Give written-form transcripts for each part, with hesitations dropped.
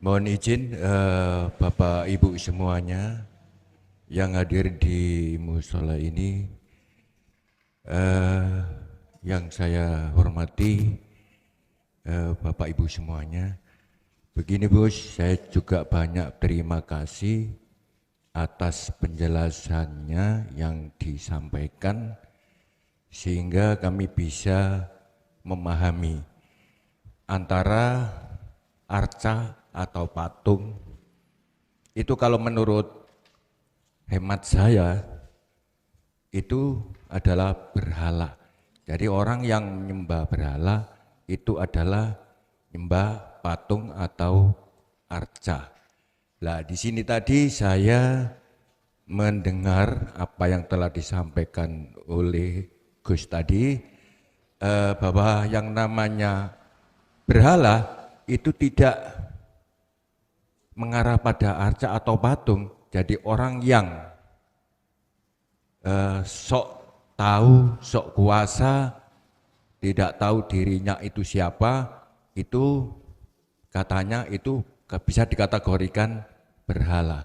Mohon izin Bapak Ibu semuanya yang hadir di musola ini, yang saya hormati Bapak Ibu semuanya. Begini Bos, saya juga banyak terima kasih atas penjelasannya yang disampaikan sehingga kami bisa memahami antara arca atau patung itu, kalau menurut hemat saya, itu adalah berhala. Jadi orang yang menyembah berhala itu adalah menyembah patung atau arca. Nah, di sini tadi saya mendengar apa yang telah disampaikan oleh Gus tadi, bahwa yang namanya berhala itu tidak mengarah pada arca atau patung. Jadi orang yang sok tahu, sok kuasa, tidak tahu dirinya itu siapa, itu katanya itu bisa dikategorikan berhala.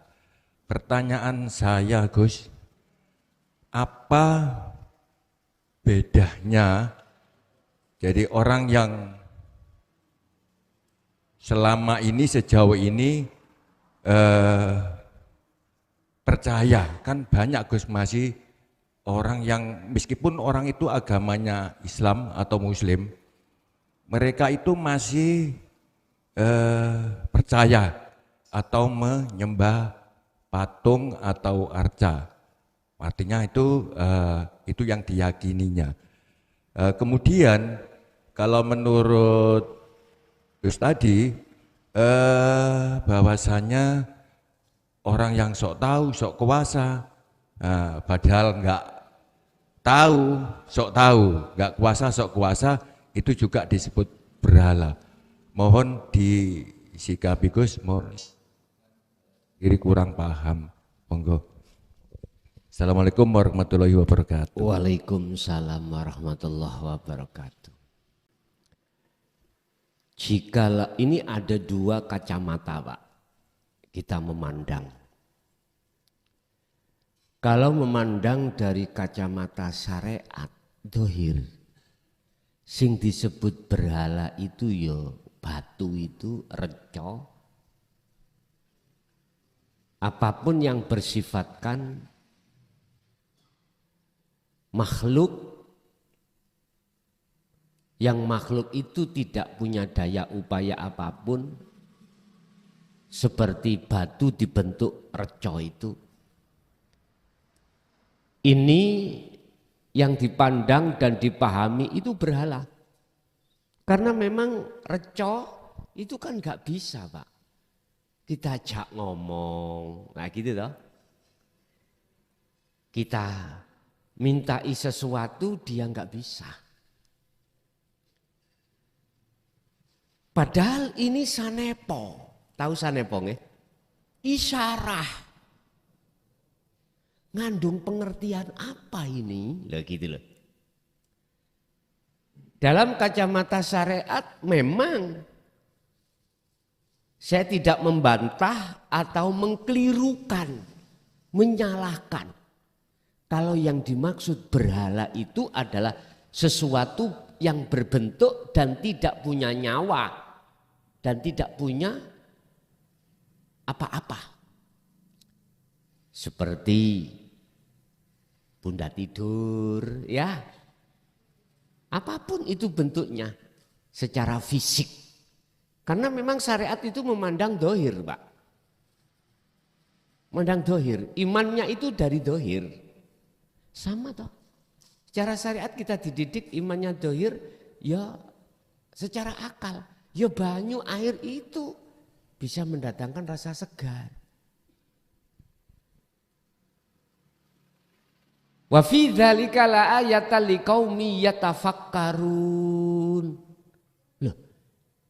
Pertanyaan saya Gus, apa bedanya jadi orang yang selama ini, sejauh ini percaya, kan banyak Gus, masih orang yang meskipun orang itu agamanya Islam atau Muslim, mereka itu masih percaya atau menyembah patung atau arca. Artinya itu yang diyakininya. Kemudian kalau menurut Gus tadi, bahwasanya orang yang sok tahu, sok kuasa, padahal enggak tahu, sok tahu, enggak kuasa, sok kuasa, itu juga disebut berhala. Mohon disikapi Gus, mohon diri kurang paham, monggo. Assalamualaikum warahmatullahi wabarakatuh. Waalaikumsalam warahmatullahi wabarakatuh. Jika ini ada dua kacamata Pak, kita memandang. Kalau memandang dari kacamata syariat, dohir, sing disebut berhala itu yo batu itu reco, apapun yang bersifatkan makhluk, yang makhluk itu tidak punya daya upaya apapun, seperti batu dibentuk reco itu. Ini yang dipandang dan dipahami itu berhala. Karena memang reco itu kan gak bisa Pak. Kita ajak ngomong, nah gitu toh. Kita mintai sesuatu dia gak bisa. Padahal ini sanepo, tahu sanepo nggih? Isyarah. Ngandung pengertian apa ini? Lah gitu loh. Dalam kacamata syariat memang saya tidak membantah atau mengkelirukan, menyalahkan. Kalau yang dimaksud berhala itu adalah sesuatu yang berbentuk dan tidak punya nyawa dan tidak punya apa-apa. Seperti bunda tidur, ya. Apapun itu bentuknya secara fisik. Karena memang syariat itu memandang dohir, Pak. Memandang dohir, imannya itu dari dohir. Sama toh. Secara syariat kita dididik imannya dohir, ya secara akal. Ya banyu air itu bisa mendatangkan rasa segar. Wa fi dzalika la ayatan liqaumi yatafakkarun. Loh,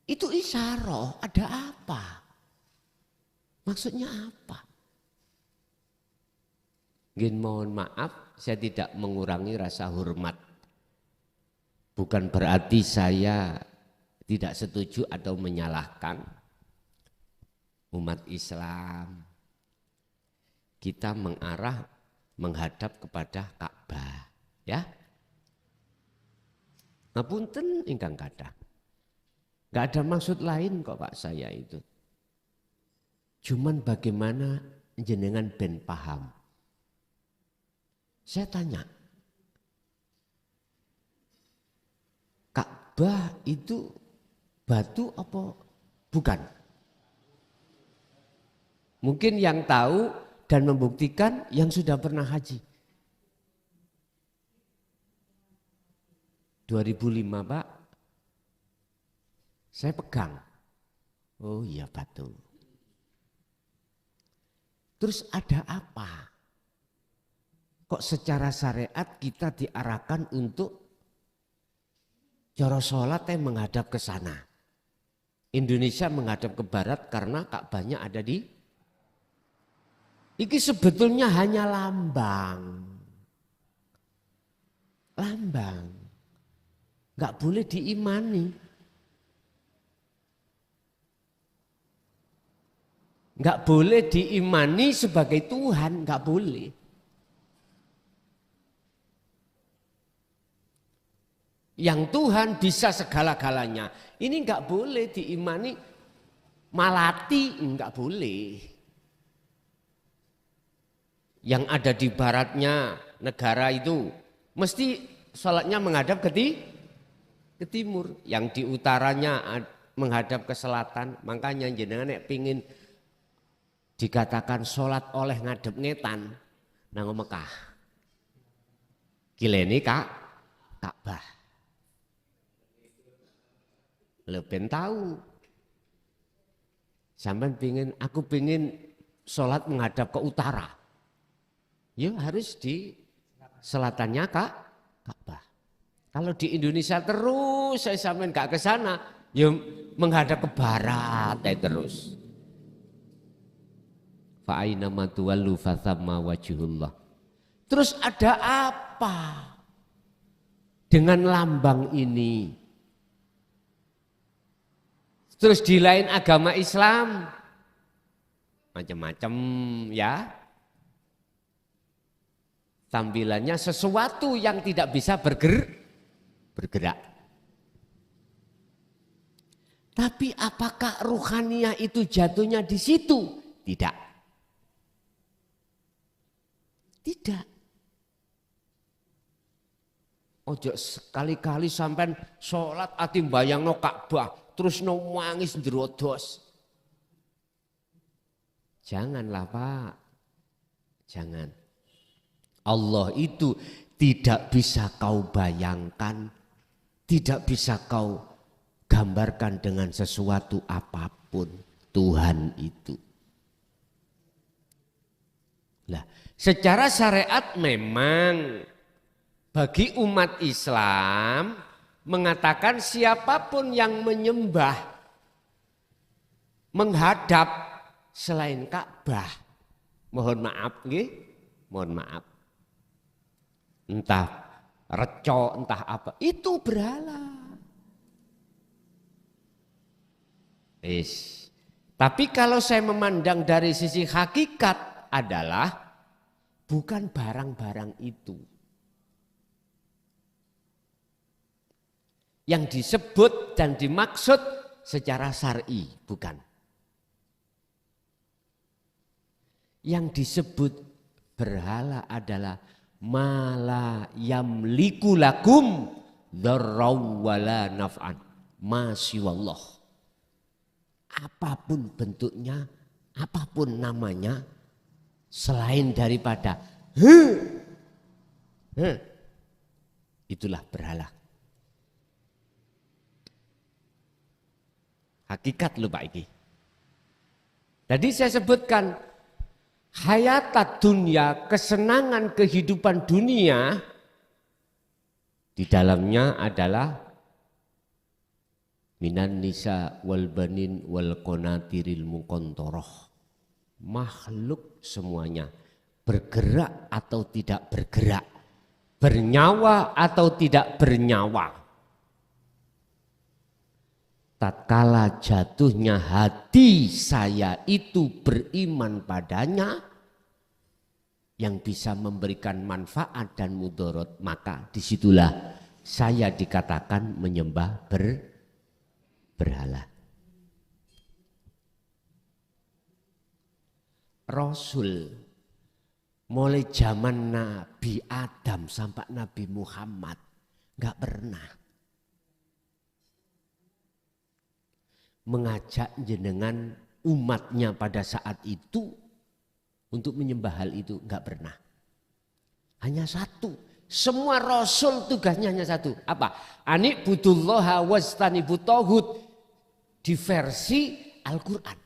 itu isyarah, ada apa? Maksudnya apa? Ingin mohon maaf, saya tidak mengurangi rasa hormat. Bukan berarti saya tidak setuju atau menyalahkan. umat Islam. Kita menghadap kepada Ka'bah, ya. Ngapunten ingkang kathah. Enggak ada maksud lain kok Pak saya itu. Cuman bagaimana jenengan ben paham. Saya tanya, Ka'bah itu batu apa bukan? Mungkin yang tahu dan membuktikan yang sudah pernah haji. 2005 Pak, saya pegang. Oh iya batu. Terus ada apa? Kok secara syariat kita diarahkan untuk cara sholat yang menghadap ke sana. Indonesia menghadap ke barat karena Ka'bahnya ada di. Iki sebetulnya hanya lambang. Lambang. Enggak boleh diimani. Enggak boleh diimani sebagai Tuhan, enggak boleh. Yang Tuhan bisa segala-galanya. Ini enggak boleh diimani malati, enggak boleh. Yang ada di baratnya negara itu mesti sholatnya menghadap ke timur. Yang di utaranya menghadap ke selatan. Makanya jenengan nek pingin dikatakan sholat oleh ngadep ngetan nang Mekah. Kileni Ka'bah. Lebih tahu. Sampai aku pingin sholat menghadap ke utara. Ya harus di selatannya Ka'bah. Kalau di Indonesia terus saya sampean gak ke sana, ya menghadap ke barat terus. Fa aina ma tuwallu fa thamma wajhullah. Terus ada apa dengan lambang ini? Terus di lain agama Islam macam-macam ya. Tampilannya sesuatu yang tidak bisa bergerak. Tapi apakah ruhaniah itu jatuhnya di situ? Tidak. Tidak. Ojo sekali-kali sampai sholat ati bayangno Ka'bah terus nangis ndrodos. Janganlah Pak. Jangan. Allah itu tidak bisa kau bayangkan, tidak bisa kau gambarkan dengan sesuatu apapun. Tuhan itu. Nah, secara syariat memang bagi umat Islam mengatakan siapapun yang menyembah, menghadap selain Ka'bah, mohon maaf nggih, mohon maaf. Entah reco, entah apa, itu berhala. Tapi kalau saya memandang dari sisi hakikat adalah bukan barang-barang itu. Yang disebut dan dimaksud secara syar'i, bukan. Yang disebut berhala adalah mala yamliku lakum dzarraw wala naf'an masyaallah. Apapun bentuknya, apapun namanya selain daripada itulah berhala. Hakikat lupa iki. Tadi saya sebutkan hayatat dunia, kesenangan kehidupan dunia di dalamnya adalah minan nisa wal banin wal qanatiril muqantarah. Makhluk semuanya bergerak atau tidak bergerak, bernyawa atau tidak bernyawa. tatkala jatuhnya hati saya itu beriman padanya yang bisa memberikan manfaat dan mudarat, maka disitulah saya dikatakan menyembah berhala. Rasul mulai zaman Nabi Adam sampai Nabi Muhammad nggak pernah mengajak jenengan umatnya pada saat itu untuk menyembah hal itu, nggak pernah. Hanya satu. Semua rasul tugasnya hanya satu. Apa? Ani'budullaha wajtanibut taghut di versi Al-Quran.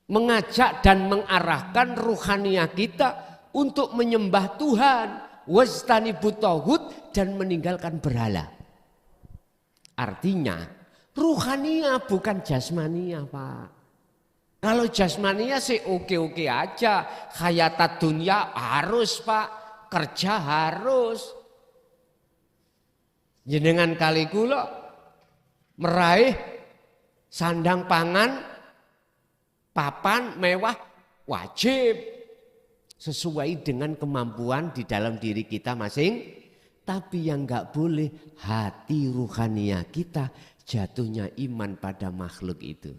Mengajak dan mengarahkan ruhaniyah kita untuk menyembah Tuhan, wajtanibut taghut, dan meninggalkan berhala. Artinya ruhaniyah bukan jasmaniyah, Pak. Kalau jasmaniyah sih oke-oke aja. Hayatat dunia harus, Pak. Kerja harus. Jenengan kali kula meraih sandang pangan, papan mewah wajib. Sesuai dengan kemampuan di dalam diri kita masing. Tapi yang enggak boleh hati ruhaniyah kita jatuhnya iman pada makhluk itu.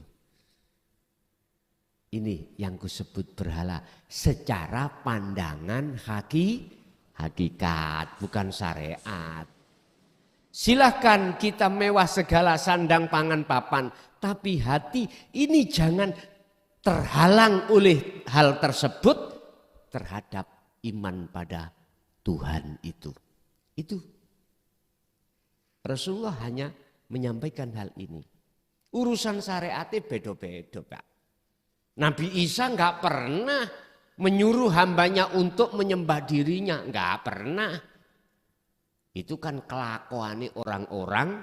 Ini yang kusebut berhala secara pandangan hakikat, bukan syariat. Silahkan kita mewah segala sandang pangan papan, tapi hati ini jangan terhalang oleh hal tersebut terhadap iman pada Tuhan itu. Itu Rasulullah hanya menyampaikan hal ini. Urusan syariatnya beda-beda, Pak. Nabi Isa enggak pernah menyuruh hambanya untuk menyembah dirinya, enggak pernah. Itu kan kelakuan orang-orang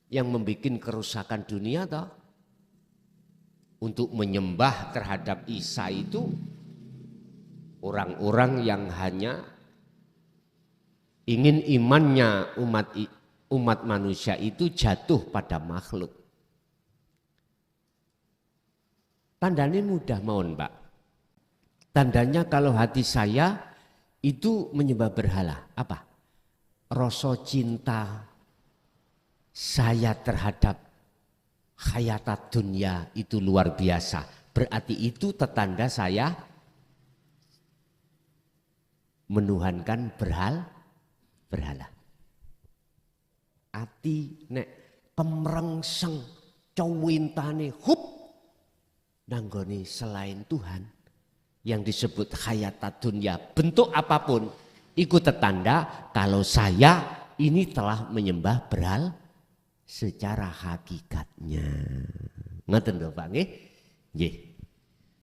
yang membuat kerusakan dunia toh. Untuk menyembah terhadap Isa itu orang-orang yang hanya ingin imannya umat manusia itu jatuh pada makhluk. Tandanya mudah mohon, Pak. Tandanya kalau hati saya itu menyembah berhala. Apa? Rasa cinta saya terhadap hayatat dunia itu luar biasa. Berarti itu tetanda saya menuhankan berhala. Ati nek kemrengseng cowintane hup nanggone selain Tuhan yang disebut hayatat dunia bentuk apapun ikut tetanda kalau saya ini telah menyembah berhala secara hakikatnya. Ngoten lho Pak nggih. Nggih.